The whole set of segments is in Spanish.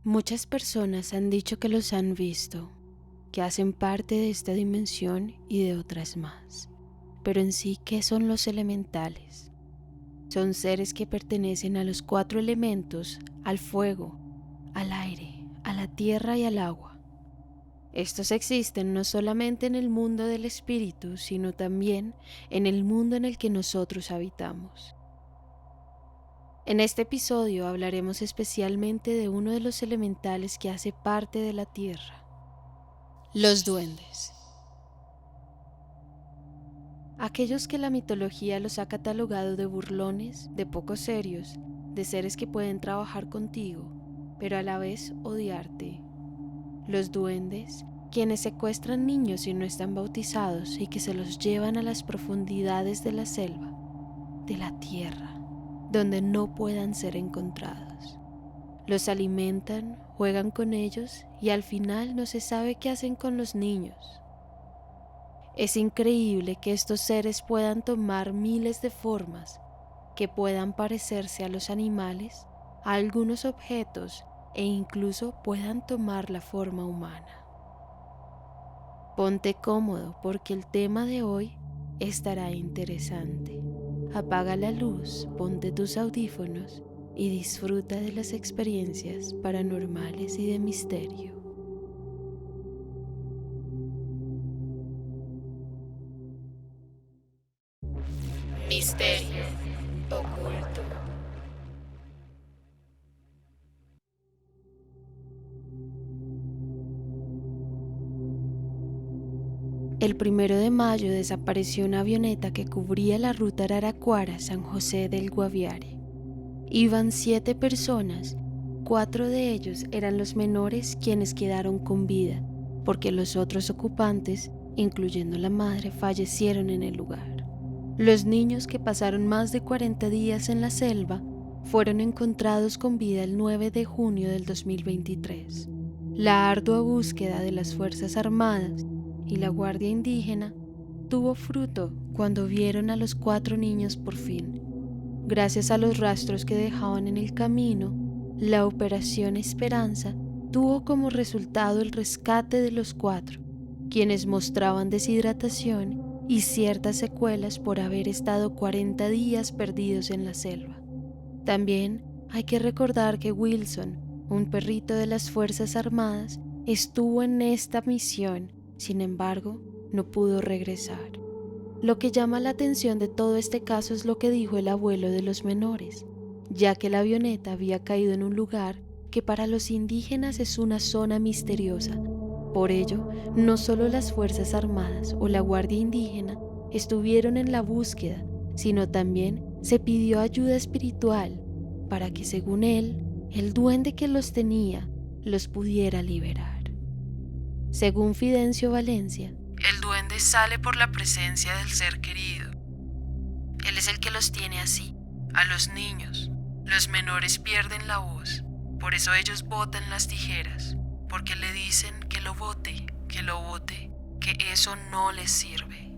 Muchas personas han dicho que los han visto, que hacen parte de esta dimensión y de otras más. Pero en sí, ¿qué son los elementales? Son seres que pertenecen a los 4 elementos, al fuego, al aire, a la tierra y al agua. Estos existen no solamente en el mundo del espíritu, sino también en el mundo en el que nosotros habitamos. En este episodio hablaremos especialmente de uno de los elementales que hace parte de la tierra: los duendes. Aquellos que la mitología los ha catalogado de burlones, de poco serios, de seres que pueden trabajar contigo, pero a la vez odiarte. Los duendes, quienes secuestran niños si no están bautizados y que se los llevan a las profundidades de la selva, de la tierra, donde no puedan ser encontrados. Los alimentan, juegan con ellos y al final no se sabe qué hacen con los niños. Es increíble que estos seres puedan tomar miles de formas, que puedan parecerse a los animales, a algunos objetos e incluso puedan tomar la forma humana. Ponte cómodo porque el tema de hoy estará interesante. Apaga la luz, ponte tus audífonos y disfruta de las experiencias paranormales y de misterio. Misterio oculto. El 1 de mayo desapareció una avioneta que cubría la ruta Araraquara-San José del Guaviare. Iban 7 personas, 4 de ellos eran los menores quienes quedaron con vida, porque los otros ocupantes, incluyendo la madre, fallecieron en el lugar. Los niños, que pasaron más de 40 días en la selva, fueron encontrados con vida el 9 de junio del 2023. La ardua búsqueda de las Fuerzas Armadas y la Guardia Indígena tuvo fruto cuando vieron a los 4 niños por fin. Gracias a los rastros que dejaban en el camino, la Operación Esperanza tuvo como resultado el rescate de los 4, quienes mostraban deshidratación y ciertas secuelas por haber estado 40 días perdidos en la selva. También hay que recordar que Wilson, un perrito de las Fuerzas Armadas, estuvo en esta misión, sin embargo, no pudo regresar. Lo que llama la atención de todo este caso es lo que dijo el abuelo de los menores, ya que la avioneta había caído en un lugar que para los indígenas es una zona misteriosa. Por ello, no solo las Fuerzas Armadas o la Guardia Indígena estuvieron en la búsqueda, sino también se pidió ayuda espiritual para que, según él, el duende que los tenía los pudiera liberar. Según Fidencio Valencia, el duende sale por la presencia del ser querido. Él es el que los tiene así, a los niños. Los menores pierden la voz, por eso ellos botan las tijeras, porque le dicen que lo bote, que eso no les sirve.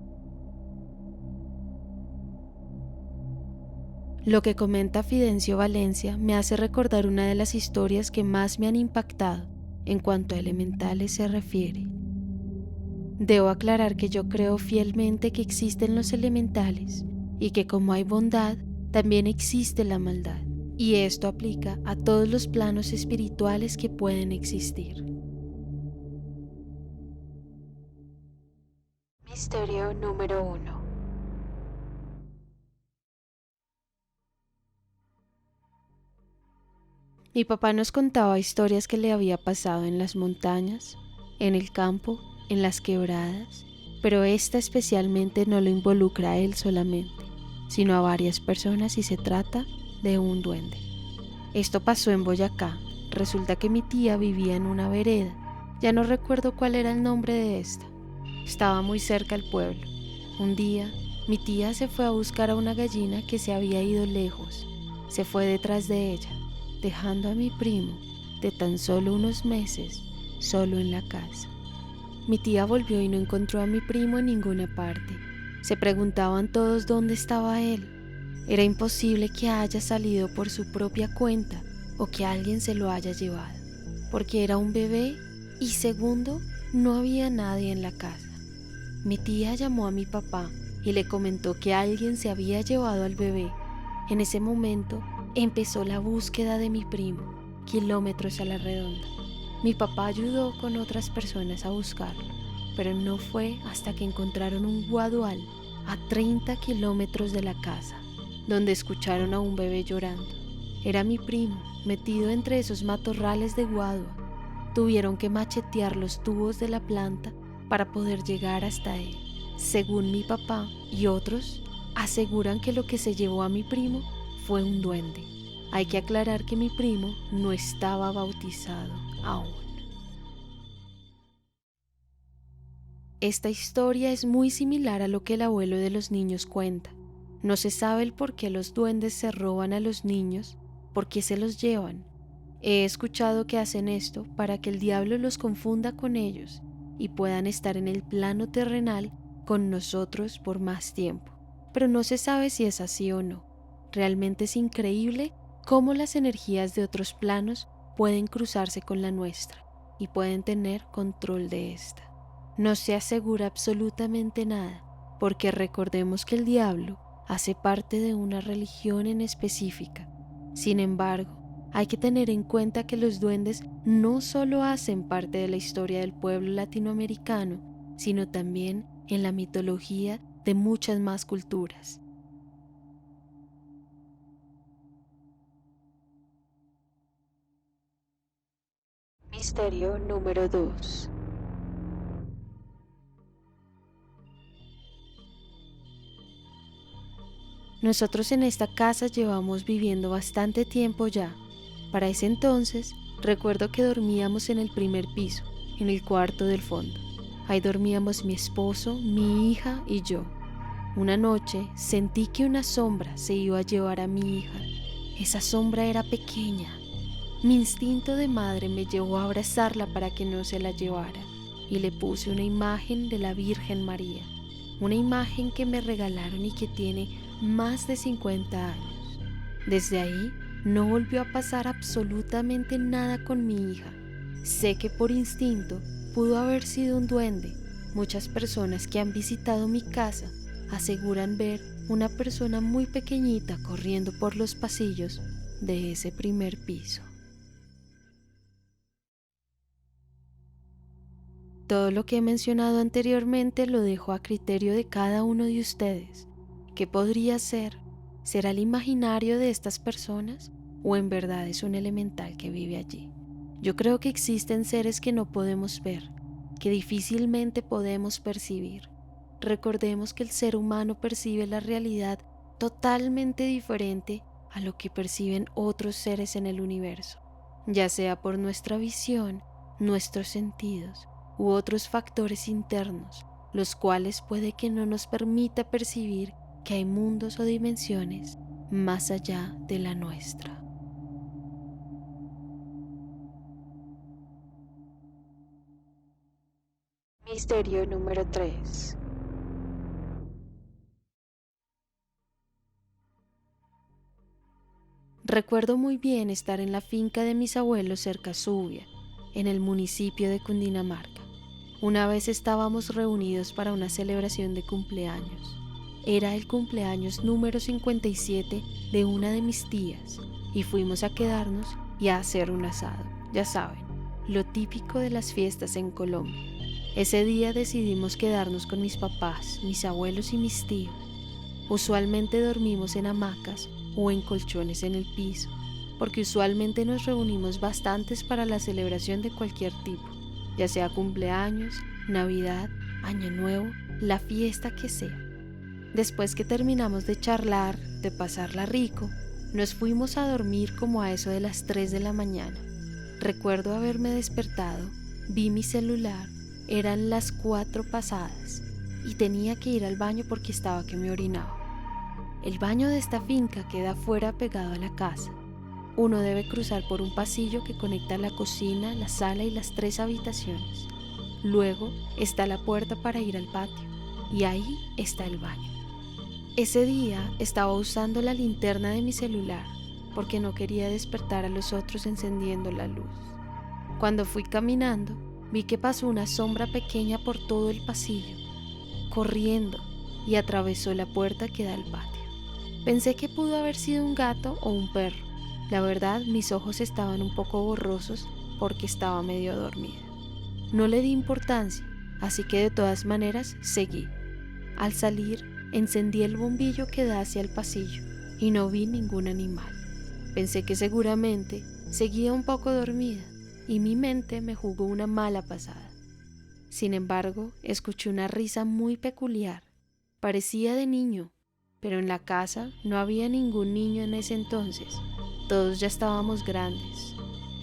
Lo que comenta Fidencio Valencia me hace recordar una de las historias que más me han impactado en cuanto a elementales se refiere. Debo aclarar que yo creo fielmente que existen los elementales y que como hay bondad, también existe la maldad, y esto aplica a todos los planos espirituales que pueden existir. Misterio número 1. Mi papá nos contaba historias que le había pasado en las montañas, en el campo, en las quebradas, pero esta especialmente no lo involucra a él solamente, sino a varias personas y se trata de un duende. Esto pasó en Boyacá. Resulta que mi tía vivía en una vereda, ya no recuerdo cuál era el nombre de esta. Estaba muy cerca al pueblo. Un día, mi tía se fue a buscar a una gallina que se había ido lejos. Se fue detrás de ella, dejando a mi primo, de tan solo unos meses, solo en la casa. Mi tía volvió y no encontró a mi primo en ninguna parte. Se preguntaban todos dónde estaba él. Era imposible que haya salido por su propia cuenta o que alguien se lo haya llevado. porque era un bebé, y segundo, no había nadie en la casa. Mi tía llamó a mi papá y le comentó que alguien se había llevado al bebé. En ese momento empezó la búsqueda de mi primo, kilómetros a la redonda. Mi papá ayudó con otras personas a buscarlo, pero no fue hasta que encontraron un guadual a 30 kilómetros de la casa, donde escucharon a un bebé llorando. Era mi primo, metido entre esos matorrales de guadua. Tuvieron que machetear los tubos de la planta para poder llegar hasta él. Según mi papá y otros, aseguran que lo que se llevó a mi primo fue un duende. Hay que aclarar que mi primo no estaba bautizado aún. Esta historia es muy similar a lo que el abuelo de los niños cuenta. No se sabe el por qué los duendes se roban a los niños, por qué se los llevan. He escuchado que hacen esto para que el diablo los confunda con ellos y puedan estar en el plano terrenal con nosotros por más tiempo. Pero no se sabe si es así o no. Realmente es increíble cómo las energías de otros planos pueden cruzarse con la nuestra y pueden tener control de esta. No se asegura absolutamente nada, porque recordemos que el diablo hace parte de una religión en específica. Sin embargo, hay que tener en cuenta que los duendes no solo hacen parte de la historia del pueblo latinoamericano, sino también en la mitología de muchas más culturas. Misterio número 2. Nosotros en esta casa llevamos viviendo bastante tiempo ya. Para ese entonces, recuerdo que dormíamos en el primer piso, en el cuarto del fondo. Ahí dormíamos mi esposo, mi hija y yo. Una noche sentí que una sombra se iba a llevar a mi hija. Esa sombra era pequeña. Mi instinto de madre me llevó a abrazarla para que no se la llevara, y le puse una imagen de la Virgen María, una imagen que me regalaron y que tiene más de 50 años. Desde ahí no volvió a pasar absolutamente nada con mi hija. Sé que por instinto pudo haber sido un duende. Muchas personas que han visitado mi casa aseguran ver una persona muy pequeñita corriendo por los pasillos de ese primer piso. Todo lo que he mencionado anteriormente lo dejo a criterio de cada uno de ustedes. ¿Qué podría ser? ¿Será el imaginario de estas personas o en verdad es un elemental que vive allí? Yo creo que existen seres que no podemos ver, que difícilmente podemos percibir. Recordemos que el ser humano percibe la realidad totalmente diferente a lo que perciben otros seres en el universo, ya sea por nuestra visión, nuestros sentidos u otros factores internos, los cuales puede que no nos permita percibir que hay mundos o dimensiones más allá de la nuestra. Misterio número 3. Recuerdo muy bien estar en la finca de mis abuelos cerca a Subia, en el municipio de Cundinamarca. Una vez estábamos reunidos para una celebración de cumpleaños. Era el cumpleaños número 57 de una de mis tías y fuimos a quedarnos y a hacer un asado. Ya saben, lo típico de las fiestas en Colombia. Ese día decidimos quedarnos con mis papás, mis abuelos y mis tíos. Usualmente dormimos en hamacas o en colchones en el piso, porque usualmente nos reunimos bastantes para la celebración de cualquier tipo, ya sea cumpleaños, Navidad, Año Nuevo, la fiesta que sea. Después que terminamos de charlar, de pasarla rico, nos fuimos a dormir como a eso de las 3 de la mañana. Recuerdo haberme despertado, vi mi celular, eran las 4 pasadas y tenía que ir al baño porque estaba que me orinaba. El baño de esta finca queda fuera pegado a la casa. Uno debe cruzar por un pasillo que conecta la cocina, la sala y las 3 habitaciones. Luego está la puerta para ir al patio y ahí está el baño. Ese día estaba usando la linterna de mi celular porque no quería despertar a los otros encendiendo la luz. Cuando fui caminando, vi que pasó una sombra pequeña por todo el pasillo, corriendo, y atravesó la puerta que da al patio. Pensé que pudo haber sido un gato o un perro. La verdad, mis ojos estaban un poco borrosos porque estaba medio dormida. No le di importancia, así que de todas maneras seguí. Al salir, encendí el bombillo que da hacia el pasillo y no vi ningún animal. Pensé que seguramente seguía un poco dormida y mi mente me jugó una mala pasada. Sin embargo, escuché una risa muy peculiar. Parecía de niño, pero en la casa no había ningún niño en ese entonces. Todos ya estábamos grandes.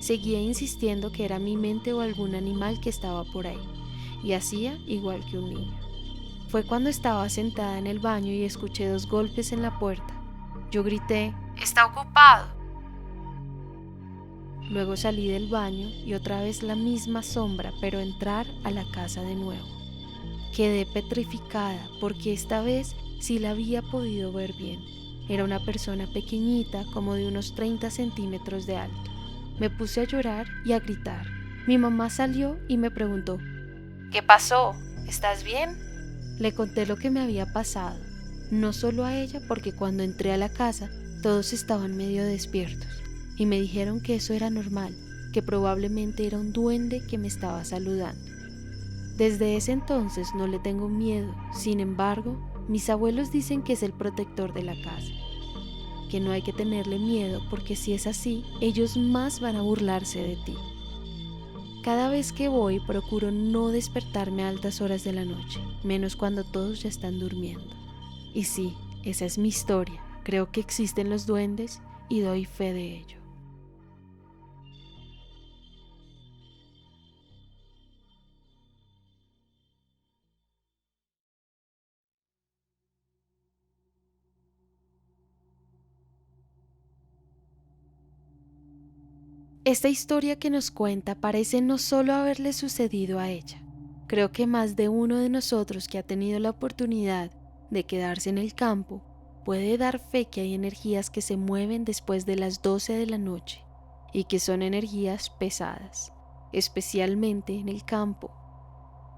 Seguía insistiendo que era mi mente o algún animal que estaba por ahí, y hacía igual que un niño. Fue cuando estaba sentada en el baño y escuché 2 golpes en la puerta. Yo grité: «¡Está ocupado!». Luego salí del baño y otra vez la misma sombra, pero entrar a la casa de nuevo. Quedé petrificada porque esta vez sí la había podido ver bien. Era una persona pequeñita, como de unos 30 centímetros de alto. Me puse a llorar y a gritar. Mi mamá salió y me preguntó: «¿Qué pasó? ¿Estás bien?». Le conté lo que me había pasado, no solo a ella, porque cuando entré a la casa todos estaban medio despiertos y me dijeron que eso era normal, que probablemente era un duende que me estaba saludando. Desde ese entonces no le tengo miedo. Sin embargo, mis abuelos dicen que es el protector de la casa, que no hay que tenerle miedo porque si es así, ellos más van a burlarse de ti. Cada vez que voy procuro no despertarme a altas horas de la noche, menos cuando todos ya están durmiendo. Y sí, esa es mi historia. Creo que existen los duendes y doy fe de ello. Esta historia que nos cuenta parece no solo haberle sucedido a ella. Creo que más de uno de nosotros que ha tenido la oportunidad de quedarse en el campo puede dar fe que hay energías que se mueven después de las 12 de la noche y que son energías pesadas, especialmente en el campo.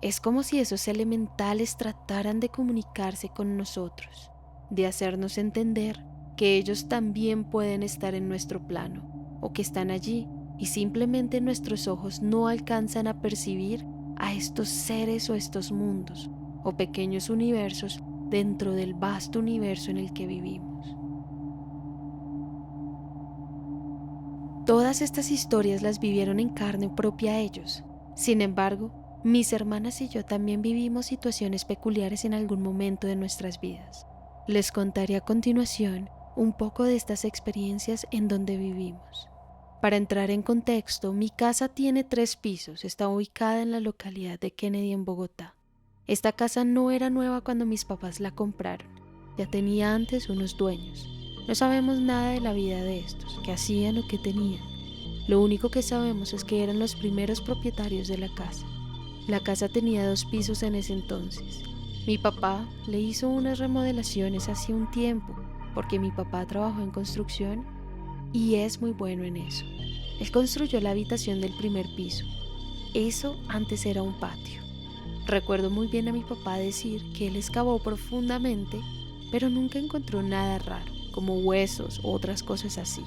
Es como si esos elementales trataran de comunicarse con nosotros, de hacernos entender que ellos también pueden estar en nuestro plano o que están allí y simplemente nuestros ojos no alcanzan a percibir a estos seres o estos mundos o pequeños universos dentro del vasto universo en el que vivimos. Todas estas historias las vivieron en carne propia ellos. Sin embargo, mis hermanas y yo también vivimos situaciones peculiares en algún momento de nuestras vidas. Les contaré a continuación un poco de estas experiencias en donde vivimos. Para entrar en contexto, mi casa tiene 3 pisos, está ubicada en la localidad de Kennedy en Bogotá. Esta casa no era nueva cuando mis papás la compraron, ya tenía antes unos dueños. No sabemos nada de la vida de estos, qué hacían o qué tenían. Lo único que sabemos es que eran los primeros propietarios de la casa. La casa tenía 2 pisos en ese entonces. Mi papá le hizo unas remodelaciones hace un tiempo, porque mi papá trabajó en construcción y es muy bueno en eso. Él construyó la habitación del primer piso. Eso antes era un patio. Recuerdo muy bien a mi papá decir que él excavó profundamente, pero nunca encontró nada raro, como huesos u otras cosas así.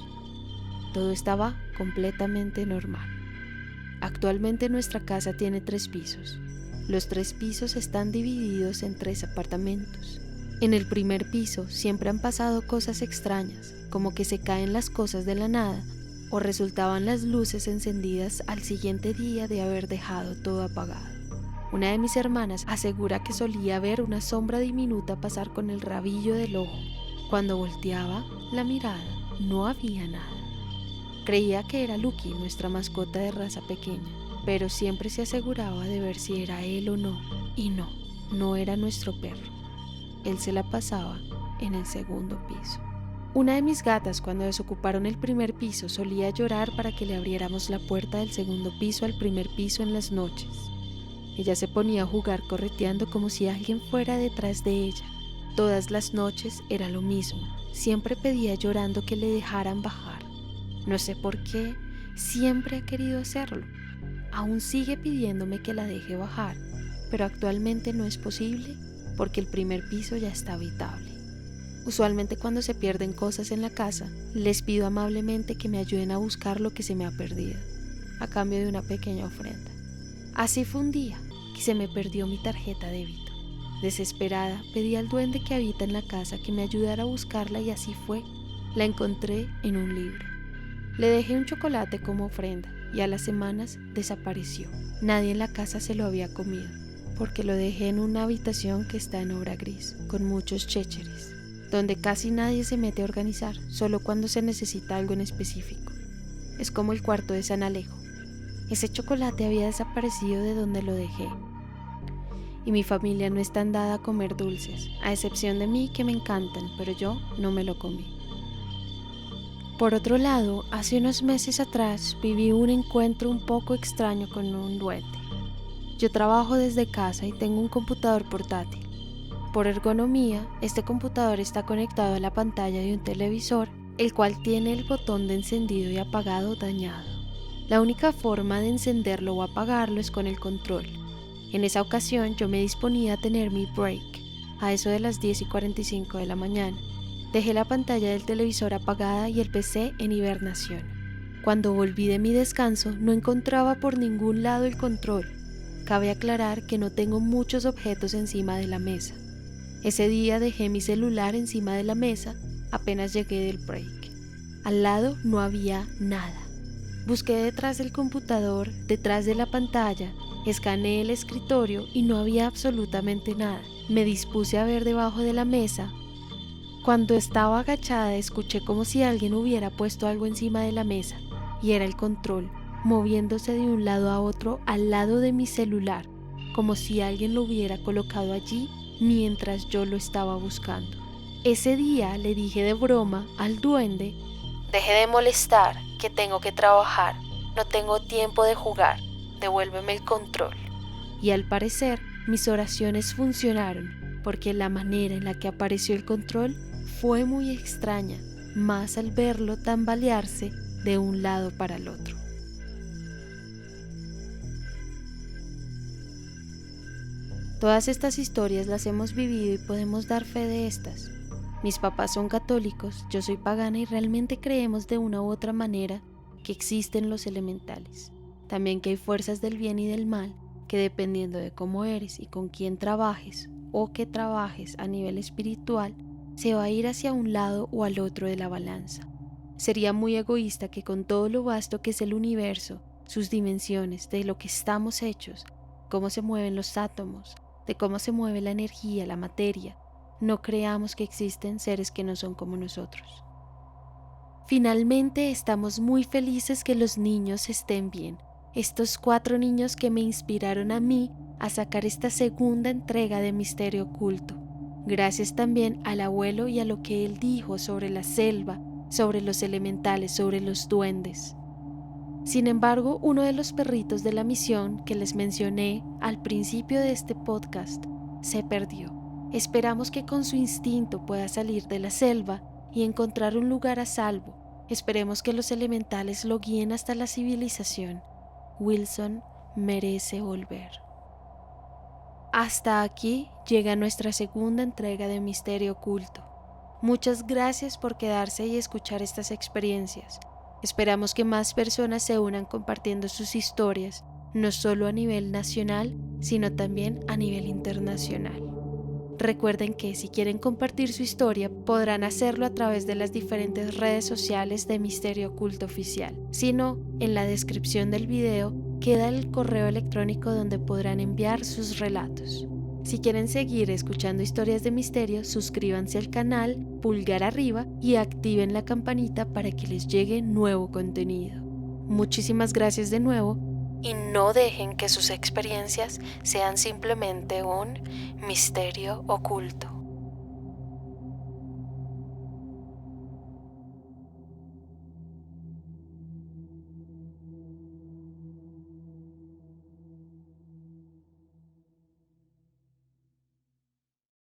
Todo estaba completamente normal. Actualmente nuestra casa tiene 3 pisos. Los 3 pisos están divididos en 3 apartamentos. En el primer piso siempre han pasado cosas extrañas, como que se caen las cosas de la nada o resultaban las luces encendidas al siguiente día de haber dejado todo apagado. Una de mis hermanas asegura que solía ver una sombra diminuta pasar con el rabillo del ojo. Cuando volteaba la mirada, no había nada. Creía que era Lucky, nuestra mascota de raza pequeña, pero siempre se aseguraba de ver si era él o no, y no era nuestro perro. Él se la pasaba en el segundo piso. Una de mis gatas, cuando desocuparon el primer piso, solía llorar para que le abriéramos la puerta del segundo piso al primer piso en las noches. Ella se ponía a jugar correteando como si alguien fuera detrás de ella. Todas las noches era lo mismo. Siempre pedía llorando que le dejaran bajar. No sé por qué, siempre ha querido hacerlo. aún sigue pidiéndome que la deje bajar, pero actualmente no es posible porque el primer piso ya está habitable. Usualmente cuando se pierden cosas en la casa, les pido amablemente que me ayuden a buscar lo que se me ha perdido, a cambio de una pequeña ofrenda. Así fue un día que se me perdió mi tarjeta débito. Desesperada, pedí al duende que habita en la casa que me ayudara a buscarla y así fue. La encontré en un libro. Le dejé un chocolate como ofrenda y a las semanas desapareció. Nadie en la casa se lo había comido, porque lo dejé en una habitación que está en obra gris, con muchos chécheres, donde casi nadie se mete a organizar, solo cuando se necesita algo en específico. Es como el cuarto de San Alejo. Ese chocolate había desaparecido de donde lo dejé. Y mi familia no es tan dada a comer dulces, a excepción de mí que me encantan, pero yo no me lo comí. Por otro lado, hace unos meses atrás viví un encuentro un poco extraño con un duende. Yo trabajo desde casa y tengo un computador portátil. Por ergonomía, este computador está conectado a la pantalla de un televisor, el cual tiene el botón de encendido y apagado dañado. La única forma de encenderlo o apagarlo es con el control. En esa ocasión yo me disponía a tener mi break, a eso de las 10:45 de la mañana. Dejé la pantalla del televisor apagada y el PC en hibernación. Cuando volví de mi descanso no encontraba por ningún lado el control. Cabe aclarar que no tengo muchos objetos encima de la mesa. Ese día dejé mi celular encima de la mesa apenas llegué del break. Al lado no había nada. Busqué detrás del computador, detrás de la pantalla, escaneé el escritorio y no había absolutamente nada. Me dispuse a ver debajo de la mesa. Cuando estaba agachada escuché como si alguien hubiera puesto algo encima de la mesa, y era el control, moviéndose de un lado a otro al lado de mi celular, como si alguien lo hubiera colocado allí mientras yo lo estaba buscando. Ese día le dije de broma al duende: «Deje de molestar, que tengo que trabajar, no tengo tiempo de jugar, devuélveme el control». Y al parecer mis oraciones funcionaron, porque la manera en la que apareció el control fue muy extraña, más al verlo tambalearse de un lado para el otro. Todas estas historias las hemos vivido y podemos dar fe de estas. Mis papás son católicos, yo soy pagana y realmente creemos de una u otra manera que existen los elementales. También que hay fuerzas del bien y del mal que, dependiendo de cómo eres y con quién trabajes o que trabajes a nivel espiritual, se va a ir hacia un lado o al otro de la balanza. Sería muy egoísta que con todo lo vasto que es el universo, sus dimensiones, de lo que estamos hechos, cómo se mueven los átomos, de cómo se mueve la energía, la materia, no creamos que existen seres que no son como nosotros. Finalmente, estamos muy felices que los niños estén bien. Estos 4 niños que me inspiraron a mí a sacar esta segunda entrega de Misterio Oculto. Gracias también al abuelo y a lo que él dijo sobre la selva, sobre los elementales, sobre los duendes. Sin embargo, uno de los perritos de la misión que les mencioné al principio de este podcast se perdió. Esperamos que con su instinto pueda salir de la selva y encontrar un lugar a salvo. Esperemos que los elementales lo guíen hasta la civilización. Wilson merece volver. Hasta aquí llega nuestra segunda entrega de Misterio Oculto. Muchas gracias por quedarse y escuchar estas experiencias. Esperamos que más personas se unan compartiendo sus historias, no solo a nivel nacional, sino también a nivel internacional. Recuerden que si quieren compartir su historia, podrán hacerlo a través de las diferentes redes sociales de Misterio Oculto Oficial. Si no, en la descripción del video queda el correo electrónico donde podrán enviar sus relatos. Si quieren seguir escuchando historias de misterio, suscríbanse al canal, pulgar arriba y activen la campanita para que les llegue nuevo contenido. Muchísimas gracias de nuevo y no dejen que sus experiencias sean simplemente un misterio oculto.